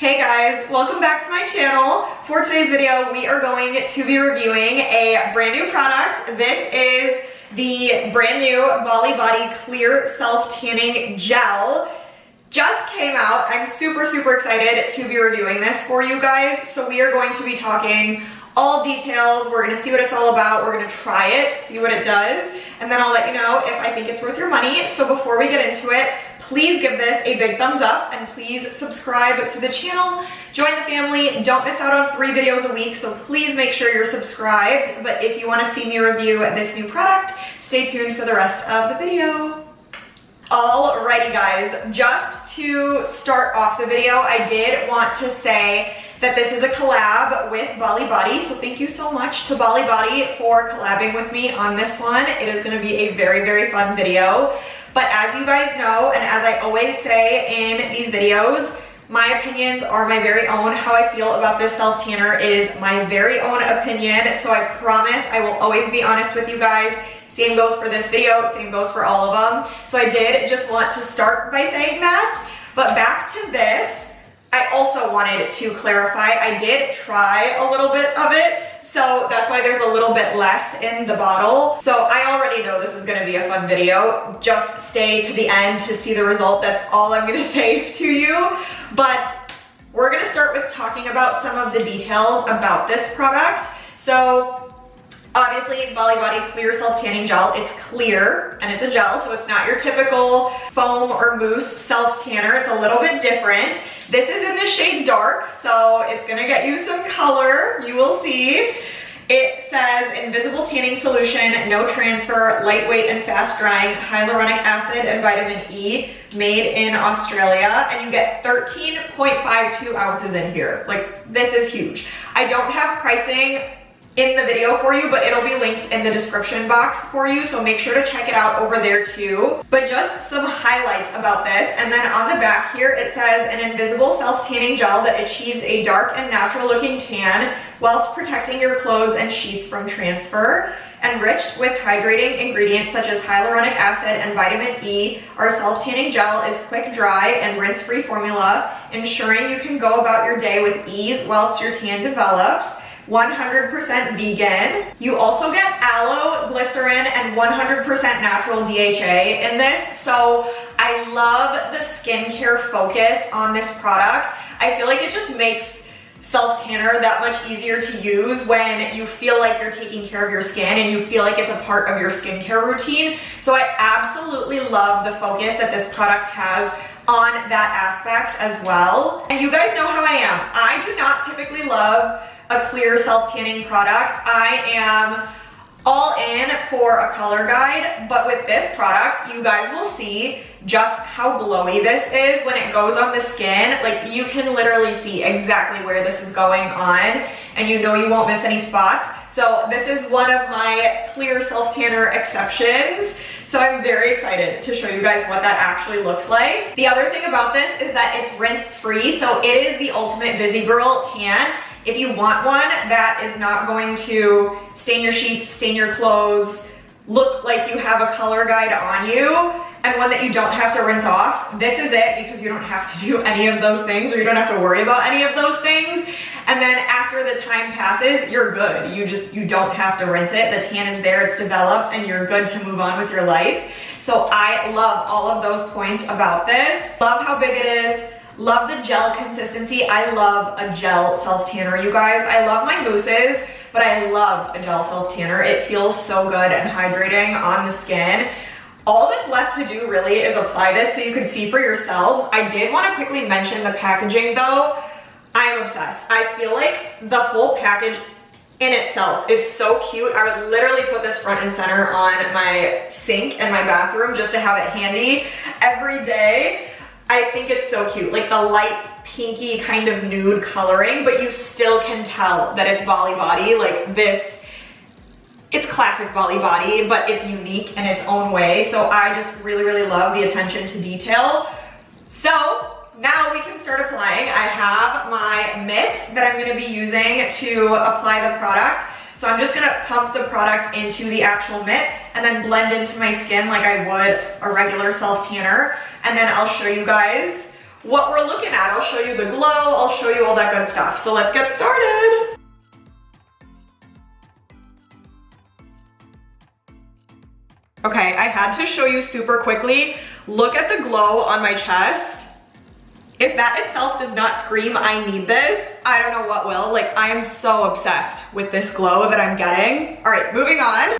Hey guys, welcome back to my channel. For today's video, we are going to be reviewing a brand new product. This is the brand new Bali Body Clear Self-Tanning Gel. Just came out. I'm super excited to be reviewing this for you guys. So we are going to be talking all details. We're gonna see what it's all about. We're gonna try it, see what it does, and then I'll let you know if I think it's worth your money. So before we get into it, please give this a big thumbs up and please subscribe to the channel. Join the family. Don't miss out on 3 videos a week, so please make sure you're subscribed. But if you want to see me review this new product, stay tuned for the rest of the video. Alrighty guys, just to start off the video, I did want to say that this is a collab with Bali Body, so thank you so much to Bali Body for collabing with me on this one. It is going to be a very fun video. But as you guys know, and as I always say in these videos, my opinions are my very own. How I feel about this self-tanner is my very own opinion, so I promise I will always be honest with you guys. Same goes for this video, same goes for all of them. So I did just want to start by saying that. But back to this, I also wanted to clarify, I did try a little bit of it, so that's why there's a little bit less in the bottle. So I already know this is gonna be a fun video. Just stay to the end to see the result. That's all I'm gonna say to you. But we're gonna start with talking about some of the details about this product. So obviously, Bali Body Clear Self-Tanning Gel, it's clear and it's a gel, so it's not your typical foam or mousse self-tanner. It's a little bit different. This is in the shade dark, so it's gonna get you some color, you will see. It says invisible tanning solution, no transfer, lightweight and fast drying, hyaluronic acid and vitamin E, made in Australia, and you get 13.52 ounces in here. Like, this is huge. I don't have pricing in the video for you, but it'll be linked in the description box for you, so make sure to check it out over there too. But just some highlights about this, and then on the back here it says an invisible self-tanning gel that achieves a dark and natural looking tan whilst protecting your clothes and sheets from transfer. Enriched with hydrating ingredients such as hyaluronic acid and vitamin E, our self-tanning gel is quick dry and rinse-free formula, ensuring you can go about your day with ease whilst your tan develops. 100% vegan. You also get aloe, glycerin, and 100% natural DHA in this. So I love the skincare focus on this product. I feel like it just makes self-tanner that much easier to use when you feel like you're taking care of your skin and you feel like it's a part of your skincare routine. So I absolutely love the focus that this product has on that aspect as well. And you guys know how I am. I do not typically love a clear self-tanning product. I am all in for a color guide, but with this product, you guys will see just how glowy this is when it goes on the skin. Like, you can literally see exactly where this is going on, and you know you won't miss any spots. So this is one of my clear self-tanner exceptions. So I'm very excited to show you guys what that actually looks like. The other thing about this is that it's rinse-free, so it is the ultimate busy girl tan. If you want one that is not going to stain your sheets, stain your clothes, look like you have a color guide on you, and one that you don't have to rinse off, this is it, because you don't have to do any of those things, or you don't have to worry about any of those things. And then after the time passes, you're good. You don't have to rinse it. The tan is there, it's developed, and you're good to move on with your life. So I love all of those points about this. Love how big it is. Love the gel consistency. I love a gel self-tanner, you guys. I love my mousses, but I love a gel self-tanner. It feels so good and hydrating on the skin. All that's left to do really is apply this so you can see for yourselves. I did want to quickly mention the packaging though. I am obsessed. I feel like the whole package in itself is so cute. I would literally put this front and center on my sink in my bathroom just to have it handy every day. I think it's so cute, like the light pinky kind of nude coloring, but you still can tell that it's Bali Body. Like this, it's classic Bali Body, but it's unique in its own way. So I just really love the attention to detail. So now we can start applying. I have my mitt that I'm gonna be using to apply the product. So I'm just gonna pump the product into the actual mitt and then blend into my skin like I would a regular self-tanner. And then I'll show you guys what we're looking at. I'll show you the glow, I'll show you all that good stuff. So let's get started. Okay, I had to show you super quickly. Look at the glow on my chest. If that itself does not scream, I need this, I don't know what will. Like, I am so obsessed with this glow that I'm getting. All right, moving on.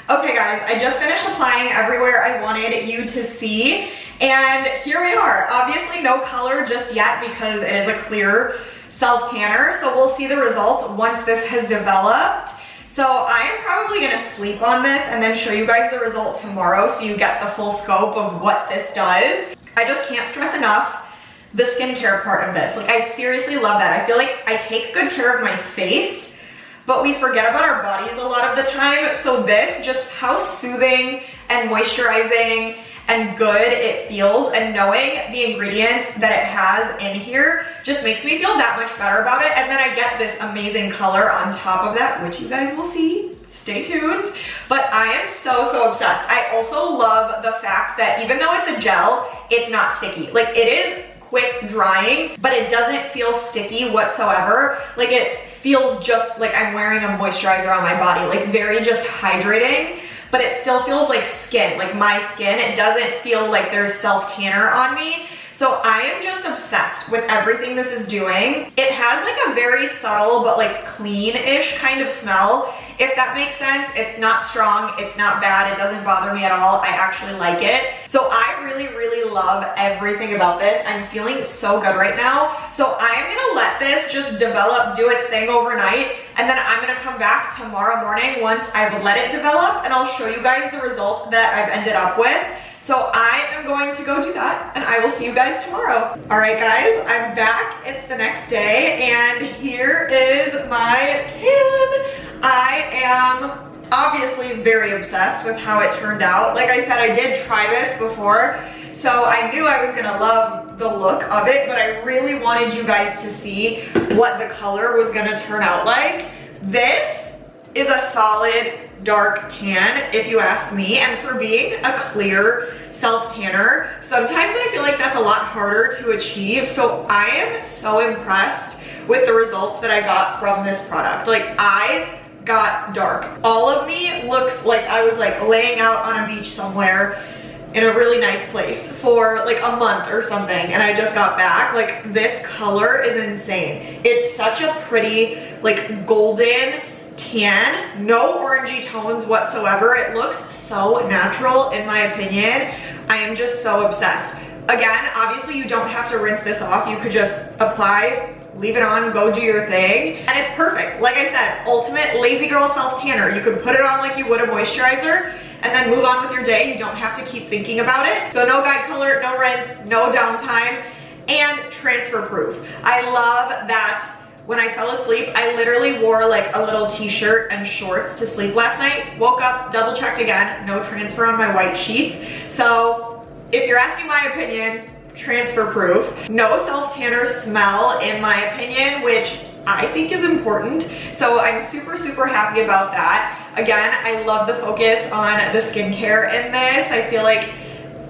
Okay guys, I just finished applying everywhere I wanted you to see, and here we are. Obviously no color just yet because it is a clear self-tanner, so we'll see the results once this has developed. So I am probably gonna sleep on this and then show you guys the result tomorrow so you get the full scope of what this does. I just can't stress enough the skincare part of this. Like, I seriously love that. I feel like I take good care of my face, but we forget about our bodies a lot of the time. So this, just how soothing and moisturizing and good it feels, and knowing the ingredients that it has in here just makes me feel that much better about it. And then I get this amazing color on top of that, which you guys will see. Stay tuned. But I am so, so obsessed. I also love the fact that even though it's a gel, it's not sticky. Like, it is quick drying, but it doesn't feel sticky whatsoever. Like, it feels just like I'm wearing a moisturizer on my body, like very just hydrating, but it still feels like skin, like my skin. It doesn't feel like there's self-tanner on me. So I am just obsessed with everything this is doing. It has like a very subtle but like clean-ish kind of smell, if that makes sense. It's not strong, it's not bad, it doesn't bother me at all. I actually like it. So I really, really love everything about this. I'm feeling so good right now. So I'm gonna let this just develop, do its thing overnight, and then I'm gonna come back tomorrow morning once I've let it develop, and I'll show you guys the results that I've ended up with. So I am going to go do that, and I will see you guys tomorrow. All right, guys, I'm back. It's the next day, and here is my tan. I am obviously very obsessed with how it turned out. Like I said, I did try this before, so I knew I was gonna love the look of it, but I really wanted you guys to see what the color was gonna turn out like. This is a solid dark tan, if you ask me, and for being a clear self-tanner, sometimes I feel like that's a lot harder to achieve. So I am so impressed with the results that I got from this product. Like, I got dark. All of me looks like I was like laying out on a beach somewhere in a really nice place for like a month or something, and I just got back. Like, this color is insane. It's such a pretty like golden tan, no orangey tones whatsoever. It looks so natural in my opinion. I am just so obsessed. Again, obviously you don't have to rinse this off. You could just apply, leave it on, go do your thing, and it's perfect. Like I said, ultimate lazy girl self-tanner. You could put it on like you would a moisturizer and then move on with your day. You don't have to keep thinking about it. So no guide color, no rinse, no downtime, and transfer proof. I love that. When I fell asleep, I literally wore like a little t-shirt and shorts to sleep last night. Woke up, double checked again, no transfer on my white sheets. So if you're asking my opinion, transfer proof. No self-tanner smell in my opinion, which I think is important. So I'm super, super happy about that. Again, I love the focus on the skincare in this. I feel like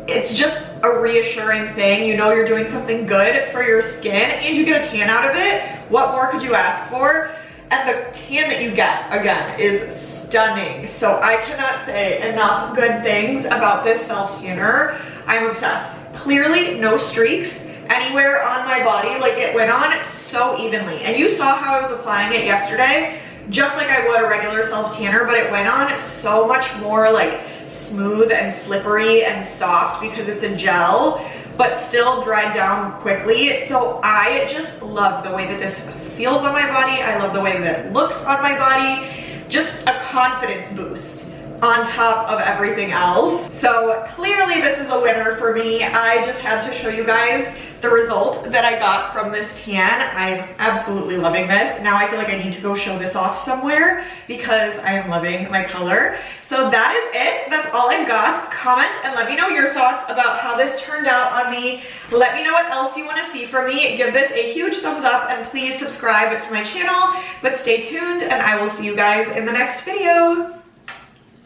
it's just a reassuring thing. You know you're doing something good for your skin and you get a tan out of it. What more could you ask for? And the tan that you get, again, is stunning. So I cannot say enough good things about this self-tanner. I'm obsessed. Clearly no streaks anywhere on my body. Like, it went on so evenly. And you saw how I was applying it yesterday, just like I would a regular self-tanner, but it went on so much more like smooth and slippery and soft because it's a gel, but still dried down quickly. So I just love the way that this feels on my body. I love the way that it looks on my body. Just a confidence boost on top of everything else. So clearly this is a winner for me. I just had to show you guys the result that I got from this tan. I'm absolutely loving this. Now I feel like I need to go show this off somewhere because I am loving my color. So that is it. That's all I've got. Comment and let me know your thoughts about how this turned out on me. Let me know what else you want to see from me. Give this a huge thumbs up and please subscribe to my channel. But stay tuned and I will see you guys in the next video.